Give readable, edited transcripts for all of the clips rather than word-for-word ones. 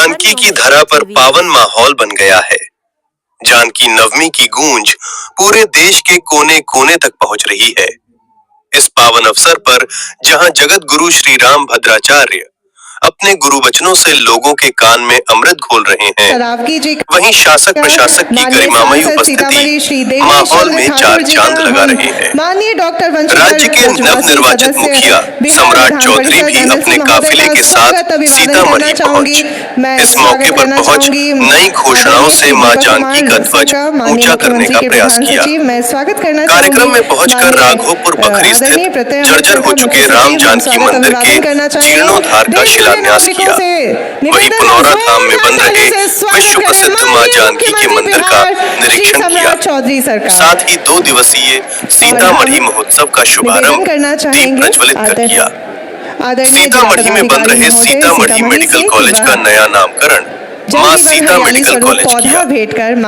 जानकी की धरा पर पावन माहौल बन गया है। जानकी नवमी की गूंज पूरे देश के कोने कोने तक पहुंच रही है। इस पावन अवसर पर जहां जगत गुरु श्री राम भद्राचार्य अपने गुरु वचनों से लोगों के कान में अमृत घोल रहे हैं, वहीं शासक प्रशासक की गरिमामयी उपस्थिति माहौल में चार चांद लगा रहे हैं। राज्य के नवनिर्वाचित मुखिया सम्राट चौधरी भी अपने काफिले के साथ सीतामढ़ी पहुंच इस मौके पर पहुंच नई घोषणाओं से मां जानकी का ध्वज ऊंचा करने का प्रयास किया। कार्यक्रम में पहुंचकर राघोपुर बखरी स्थित जर्जर हो चुके राम जानकी मंदिर के जीर्णोद्धार का शिलान्यास किया। वहीं पुनौरा धाम में बन रहे विश्व प्रसिद्ध मां जानकी के मंदिर का निरीक्षण किया। साथ ही 2 दिवसीय सीतामढ़ी महोत्सव का शुभारंभ दीप प्रज्वलित कर किया। सीतामढ़ी में बन रहे सीतामढ़ी मेडिकल कॉलेज का नया नामकरण मां सीता मेडिकल कॉलेज किया।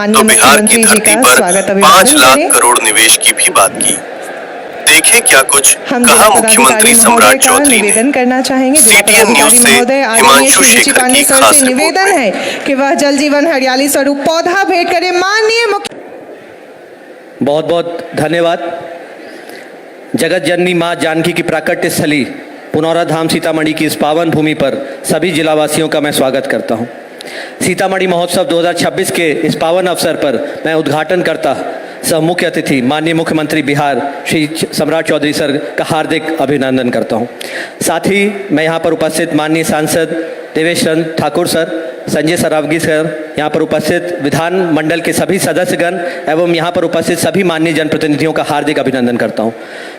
तो बिहार की धरती पर 5 लाख करोड़ निवेश की भी बात की। देखें क्या कुछ कहा मुख्यमंत्री सम्राट चौधरी ने। सीटीएन न्यूज से हिमांशु शेखर की खास निवेदन है कि वह जल जीवन हरियाली स्वरूप पौधा भेंट करे। माननीय बहुत बहुत धन्यवाद। जगत जननी मां जानकी की प्राकट्य स्थली पुनौरा धाम सीतामढ़ी की इस पावन भूमि पर सभी जिलावासियों का मैं स्वागत करता हूं। सीतामढ़ी महोत्सव 2026 के इस पावन अवसर पर मैं उद्घाटन करता सह मुख्य अतिथि माननीय मुख्यमंत्री बिहार श्री सम्राट चौधरी सर का हार्दिक अभिनंदन करता हूं। साथ ही मैं यहां पर उपस्थित माननीय सांसद देवेश चंद्र ठाकुर सर, संजय सरावगी सर, यहाँ पर उपस्थित विधान मंडल के सभी सदस्यगण एवं यहाँ पर उपस्थित सभी माननीय जनप्रतिनिधियों का हार्दिक अभिनंदन करता हूँ।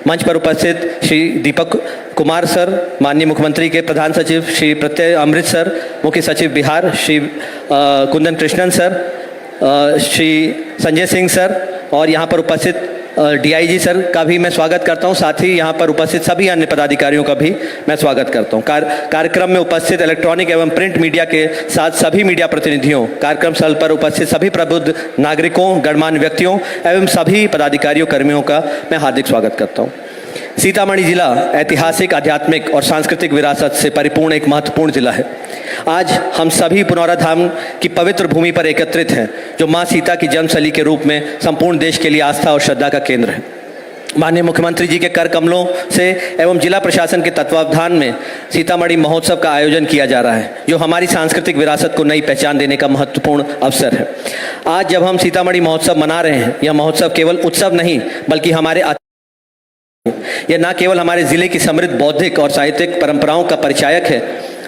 मंच पर उपस्थित श्री दीपक कुमार सर, माननीय मुख्यमंत्री के प्रधान सचिव श्री प्रत्यय अमृत सर, मुख्य सचिव बिहार श्री कुंदन कृष्णन सर, श्री संजय सिंह सर और यहाँ पर उपस्थित डीआईजी सर का भी मैं स्वागत करता हूं। साथ ही यहाँ पर उपस्थित सभी अन्य पदाधिकारियों का भी मैं स्वागत करता हूं। कार्यक्रम में उपस्थित इलेक्ट्रॉनिक एवं प्रिंट मीडिया के साथ सभी मीडिया प्रतिनिधियों, कार्यक्रम स्थल पर उपस्थित सभी प्रबुद्ध नागरिकों, गणमान्य व्यक्तियों एवं सभी पदाधिकारियों कर्मियों का मैं हार्दिक स्वागत करता हूँ। सीतामढ़ी जिला ऐतिहासिक, आध्यात्मिक और सांस्कृतिक विरासत से परिपूर्ण एक महत्वपूर्ण जिला है। आज हम सभी पुनौरा धाम की पवित्र भूमि पर एकत्रित हैं, जो मां सीता की जन्मस्थली के रूप में संपूर्ण देश के लिए आस्था और श्रद्धा का केंद्र है। माननीय मुख्यमंत्री जी के कर कमलों से एवं जिला प्रशासन के तत्वावधान में सीतामढ़ी महोत्सव का आयोजन किया जा रहा है, जो हमारी सांस्कृतिक विरासत को नई पहचान देने का महत्वपूर्ण अवसर है। आज जब हम सीतामढ़ी महोत्सव मना रहे हैं, यह महोत्सव केवल उत्सव नहीं बल्कि यह न केवल हमारे जिले की समृद्ध बौद्धिक और साहित्यिक परंपराओं का परिचायक है,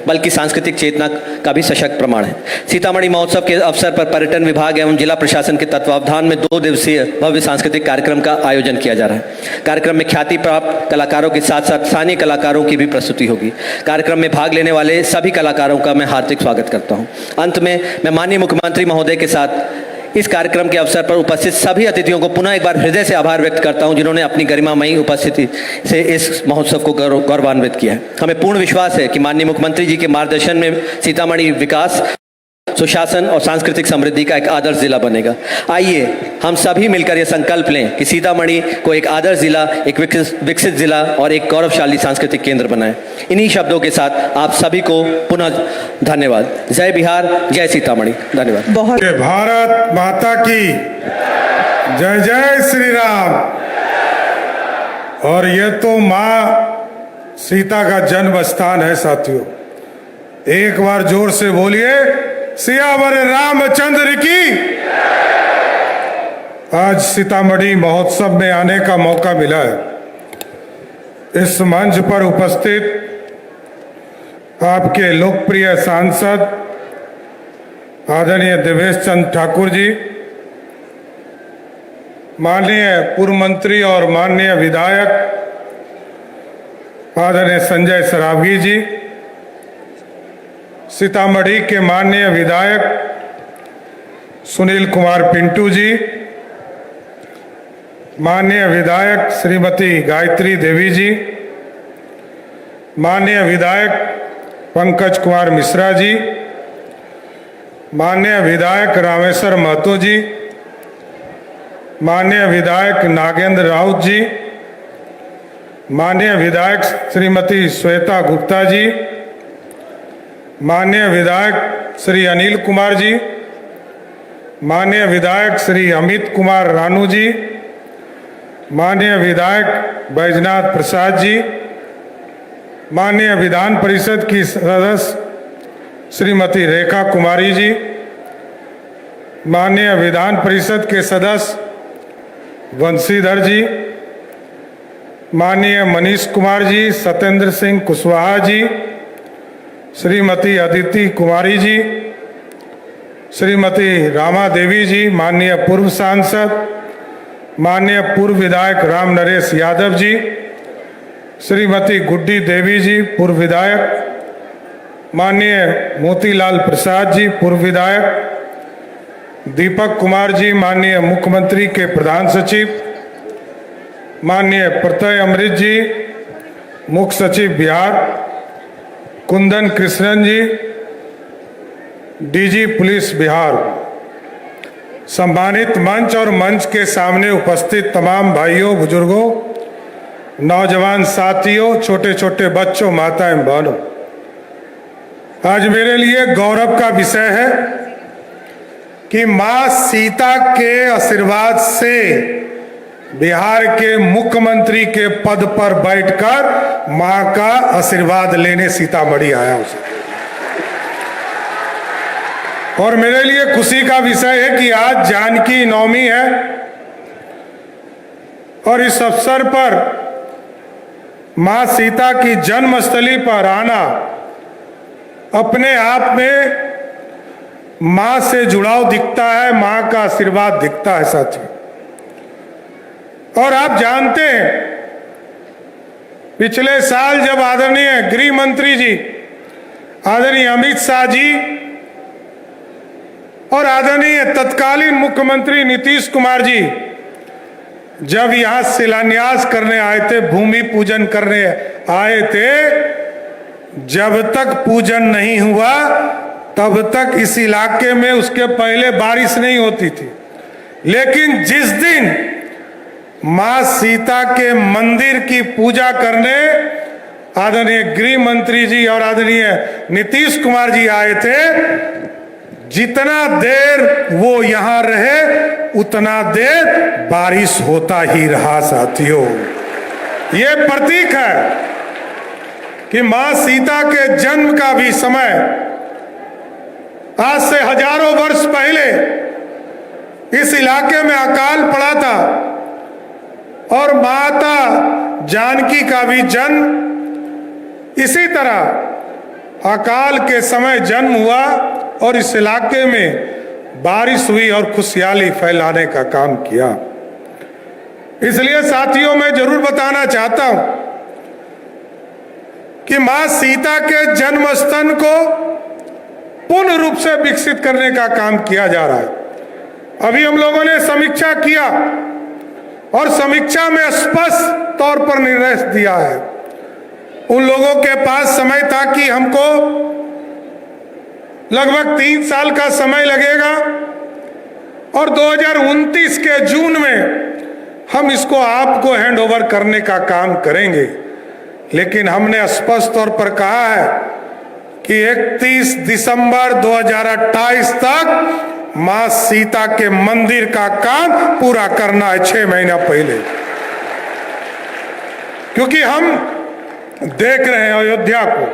बल्कि सांस्कृतिक चेतना का भी सशक्त प्रमाण है। सीतामढ़ी महोत्सव के अवसर पर पर्यटन विभाग एवं जिला प्रशासन के तत्वावधान में 2 दिवसीय भव्य सांस्कृतिक कार्यक्रम का आयोजन किया जा रहा है। कार्यक्रम में ख्याति प्राप्त कलाकारों के साथ साथ स्थानीय कलाकारों की भी प्रस्तुति होगी। कार्यक्रम में भाग लेने वाले सभी कलाकारों का मैं हार्दिक स्वागत करता हूँ। अंत में मैं माननीय मुख्यमंत्री महोदय के साथ इस कार्यक्रम के अवसर पर उपस्थित सभी अतिथियों को पुनः एक बार हृदय से आभार व्यक्त करता हूं, जिन्होंने अपनी गरिमामयी उपस्थिति से इस महोत्सव को गौरवान्वित किया है। हमें पूर्ण विश्वास है कि माननीय मुख्यमंत्री जी के मार्गदर्शन में सीतामढ़ी विकास, सुशासन और सांस्कृतिक समृद्धि का एक आदर्श जिला बनेगा। आइए हम सभी मिलकर यह संकल्प लें कि सीतामढ़ी को एक आदर्श जिला, एक विकसित जिला और एक गौरवशाली सांस्कृतिक केंद्र बनाएं। इन्हीं शब्दों के साथ आप सभी को पुनः धन्यवाद। जय बिहार, जय सीतामढ़ी। धन्यवाद। बहुत भारत माता की जय। जय श्री राम। और यह तो माँ सीता का जन्म स्थान है साथियों। एक बार जोर से बोलिए, सियावर रामचंद्र की। आज सीतामढ़ी महोत्सव में आने का मौका मिला है। इस मंच पर उपस्थित आपके लोकप्रिय सांसद आदरणीय देवेश चंद्र ठाकुर जी, माननीय पूर्व मंत्री और माननीय विधायक आदरणीय संजय सरावगी जी, सीतामढ़ी के माननीय विधायक सुनील कुमार पिंटू जी, माननीय विधायक श्रीमती गायत्री देवी जी, माननीय विधायक पंकज कुमार मिश्रा जी, माननीय विधायक रामेश्वर महतो जी, माननीय विधायक नागेंद्र राउत जी, माननीय विधायक श्रीमती श्वेता गुप्ता जी, माननीय विधायक श्री अनिल कुमार जी, माननीय विधायक श्री अमित कुमार रानू जी, माननीय विधायक बैजनाथ प्रसाद जी, माननीय विधान परिषद की सदस्य श्रीमती रेखा कुमारी जी, माननीय विधान परिषद के सदस्य वंशीधर जी, माननीय मनीष कुमार जी, सत्येंद्र सिंह कुशवाहा जी, श्रीमती अदिति कुमारी जी, श्रीमती रामा देवी जी, माननीय पूर्व सांसद, माननीय पूर्व विधायक राम नरेश यादव जी, श्रीमती गुड्डी देवी जी, पूर्व विधायक, माननीय मोतीलाल प्रसाद जी, पूर्व विधायक, दीपक कुमार जी, माननीय मुख्यमंत्री के प्रधान सचिव, माननीय प्रत्यय अमृत जी, मुख्य सचिव बिहार, कुंदन कृष्णन जी, डीजी पुलिस बिहार, सम्मानित मंच और मंच के सामने उपस्थित तमाम भाइयों, बुजुर्गों, नौजवान साथियों, छोटे छोटे बच्चों, माताएं, बहनों, आज मेरे लिए गौरव का विषय है कि मां सीता के आशीर्वाद से बिहार के मुख्यमंत्री के पद पर बैठकर मां का आशीर्वाद लेने सीतामढ़ी आया उसे। और मेरे लिए खुशी का विषय है कि आज जानकी नवमी है और इस अवसर पर मां सीता की जन्मस्थली पर आना अपने आप में मां से जुड़ाव दिखता है, मां का आशीर्वाद दिखता है साथियों। और आप जानते हैं पिछले साल जब आदरणीय गृह मंत्री जी, आदरणीय अमित शाह जी और आदरणीय तत्कालीन मुख्यमंत्री नीतीश कुमार जी जब यहां शिलान्यास करने आए थे, भूमि पूजन करने आए थे, जब तक पूजन नहीं हुआ तब तक इस इलाके में उसके पहले बारिश नहीं होती थी। लेकिन जिस दिन मां सीता के मंदिर की पूजा करने आदरणीय गृह मंत्री जी और आदरणीय नीतीश कुमार जी आए थे, जितना देर वो यहां रहे उतना देर बारिश होता ही रहा साथियों। ये प्रतीक है कि मां सीता के जन्म का भी समय आज से हजारों वर्ष पहले इस इलाके में अकाल पड़ा था और माता जानकी का भी जन्म इसी तरह अकाल के समय जन्म हुआ और इस इलाके में बारिश हुई और खुशहाली फैलाने का काम किया। इसलिए साथियों मैं जरूर बताना चाहता हूं कि मां सीता के जन्म स्थल को पूर्ण रूप से विकसित करने का काम किया जा रहा है। अभी हम लोगों ने समीक्षा किया और समीक्षा में स्पष्ट तौर पर निर्णय दिया है। उन लोगों के पास समय था कि हमको लगभग 3 साल का समय लगेगा और 2029 के जून में हम इसको आपको हैंड ओवर करने का काम करेंगे। लेकिन हमने स्पष्ट तौर पर कहा है कि 31 दिसंबर 2028 तक मां सीता के मंदिर का काम पूरा करना है, 6 महीना पहले। क्योंकि हम देख रहे हैं अयोध्या को,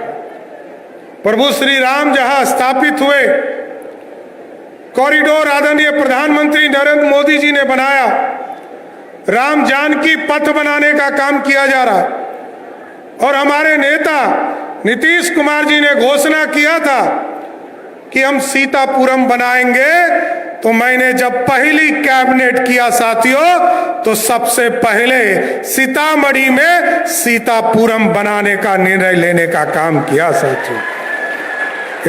प्रभु श्री राम जहां स्थापित हुए, कॉरिडोर आदरणीय प्रधानमंत्री नरेंद्र मोदी जी ने बनाया, राम जानकी पथ बनाने का काम किया जा रहा है। और हमारे नेता नीतीश कुमार जी ने घोषणा किया था कि हम सीतापुरम बनाएंगे। तो मैंने जब पहली कैबिनेट किया साथियों, तो सबसे पहले सीतामढ़ी में सीतापुरम बनाने का निर्णय लेने का काम किया साथियों।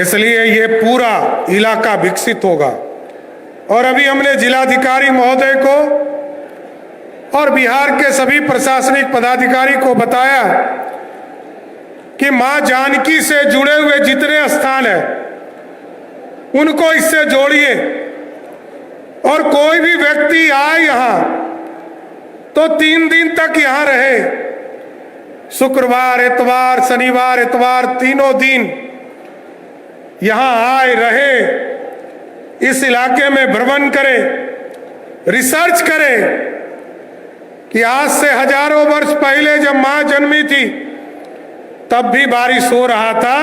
इसलिए ये पूरा इलाका विकसित होगा। और अभी हमने जिलाधिकारी महोदय को और बिहार के सभी प्रशासनिक पदाधिकारी को बताया कि मां जानकी से जुड़े हुए जितने स्थान हैं उनको इससे जोड़िए और कोई भी व्यक्ति आए यहां तो 3 दिन तक यहां रहे। शुक्रवार, इतवार, शनिवार, इतवार, तीनों दिन यहाँ आए रहे, इस इलाके में भ्रमण करे, रिसर्च करे कि आज से हजारों वर्ष पहले जब मां जन्मी थी तब भी बारिश हो रहा था,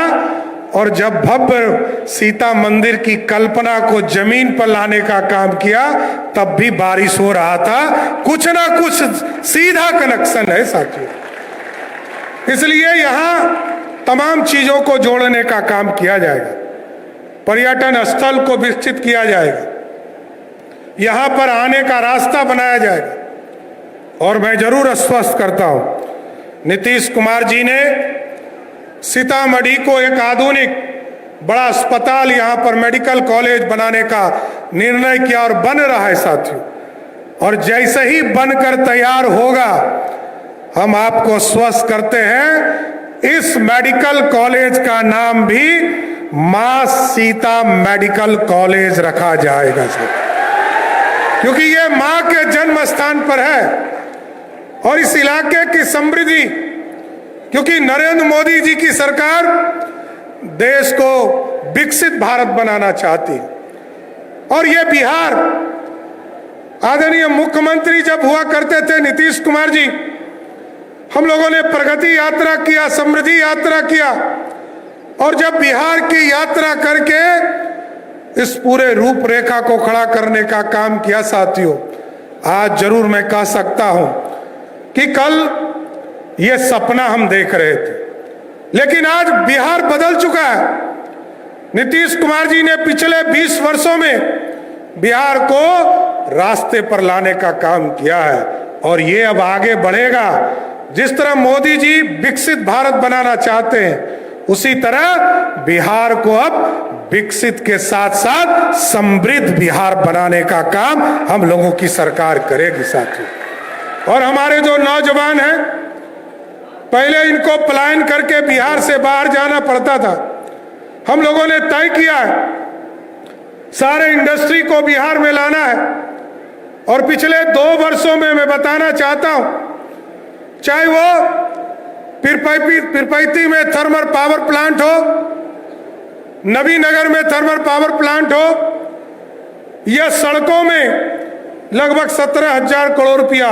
और जब भव्य सीता मंदिर की कल्पना को जमीन पर लाने का काम किया तब भी बारिश हो रहा था। कुछ ना कुछ सीधा कनेक्शन है साथियों। इसलिए यहां तमाम चीजों को जोड़ने का काम किया जाएगा, पर्यटन स्थल को विकसित किया जाएगा, यहां पर आने का रास्ता बनाया जाएगा। और मैं जरूर आश्वस्त करता हूं, नीतीश कुमार जी ने सीतामढ़ी को एक आधुनिक बड़ा अस्पताल, यहां पर मेडिकल कॉलेज बनाने का निर्णय किया और बन रहा है साथियों। और जैसे ही बनकर तैयार होगा, हम आपको स्वस्थ करते हैं, इस मेडिकल कॉलेज का नाम भी मां सीता मेडिकल कॉलेज रखा जाएगा सर, क्योंकि ये मां के जन्म स्थान पर है। और इस इलाके की समृद्धि, क्योंकि नरेंद्र मोदी जी की सरकार देश को विकसित भारत बनाना चाहती है, और ये बिहार, आदरणीय मुख्यमंत्री जब हुआ करते थे नीतीश कुमार जी, हम लोगों ने प्रगति यात्रा किया, समृद्धि यात्रा किया, और जब बिहार की यात्रा करके इस पूरे रूपरेखा को खड़ा करने का काम किया साथियों, आज जरूर मैं कह सकता हूं कि कल ये सपना हम देख रहे थे, लेकिन आज बिहार बदल चुका है। नीतीश कुमार जी ने पिछले 20 वर्षों में बिहार को रास्ते पर लाने का काम किया है, और ये अब आगे बढ़ेगा। जिस तरह मोदी जी विकसित भारत बनाना चाहते हैं, उसी तरह बिहार को अब विकसित के साथ साथ समृद्ध बिहार बनाने का काम हम लोगों की सरकार करेगी साथियों। और हमारे जो नौजवान हैं, पहले इनको पलायन करके बिहार से बाहर जाना पड़ता था, हम लोगों ने तय किया है सारे इंडस्ट्री को बिहार में लाना है। और पिछले 2 वर्षों में मैं बताना चाहता हूं, चाहे वो पिरपैती में थर्मल पावर प्लांट हो, नबीनगर में थर्मल पावर प्लांट हो, या सड़कों में लगभग 17,000 करोड़ रुपया,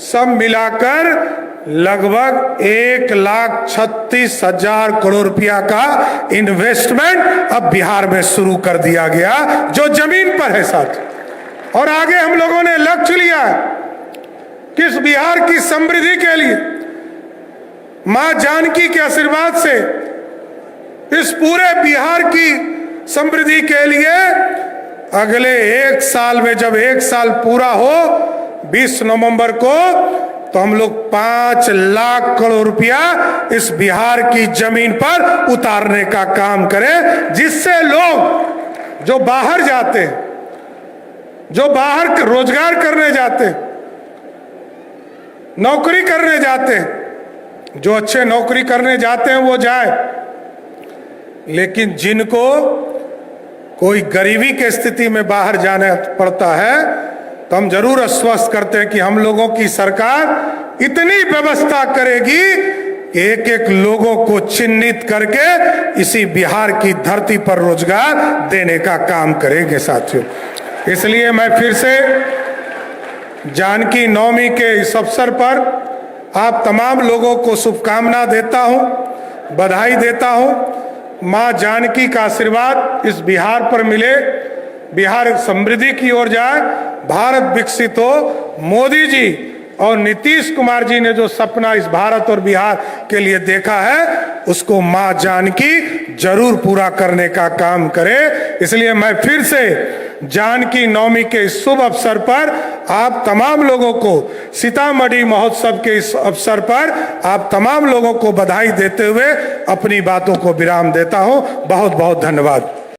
सब मिलाकर लगभग 1,36,000 करोड़ रुपया का इन्वेस्टमेंट अब बिहार में शुरू कर दिया गया, जो जमीन पर है साथ। और आगे हम लोगों ने लक्ष्य लिया है कि इस बिहार की समृद्धि के लिए मां जानकी के आशीर्वाद से इस पूरे बिहार की समृद्धि के लिए अगले 1 साल में, जब 1 साल पूरा हो 20 नवंबर को, तो हम लोग 5 लाख करोड़ रुपया इस बिहार की जमीन पर उतारने का काम करें, जिससे लोग जो बाहर जाते हैं, जो बाहर रोजगार करने जाते हैं, नौकरी करने जाते हैं, जो अच्छे नौकरी करने जाते हैं वो जाए, लेकिन जिनको कोई गरीबी की स्थिति में बाहर जाना पड़ता है, तो हम जरूर आश्वस्त करते हैं कि हम लोगों की सरकार इतनी व्यवस्था करेगी कि एक एक लोगों को चिन्हित करके इसी बिहार की धरती पर रोजगार देने का काम करेंगे साथियों। इसलिए मैं फिर से जानकी नवमी के इस अवसर पर आप तमाम लोगों को शुभकामना देता हूं, बधाई देता हूं। मां जानकी का आशीर्वाद इस बिहार पर मिले, बिहार समृद्धि की ओर जाए, भारत विकसित हो। मोदी जी और नीतीश कुमार जी ने जो सपना इस भारत और बिहार के लिए देखा है, उसको मां जानकी जरूर पूरा करने का काम करे। इसलिए मैं फिर से जानकी नवमी के इस शुभ अवसर पर आप तमाम लोगों को, सीतामढ़ी महोत्सव के इस अवसर पर आप तमाम लोगों को बधाई देते हुए अपनी बातों को विराम देता हूं। बहुत बहुत धन्यवाद।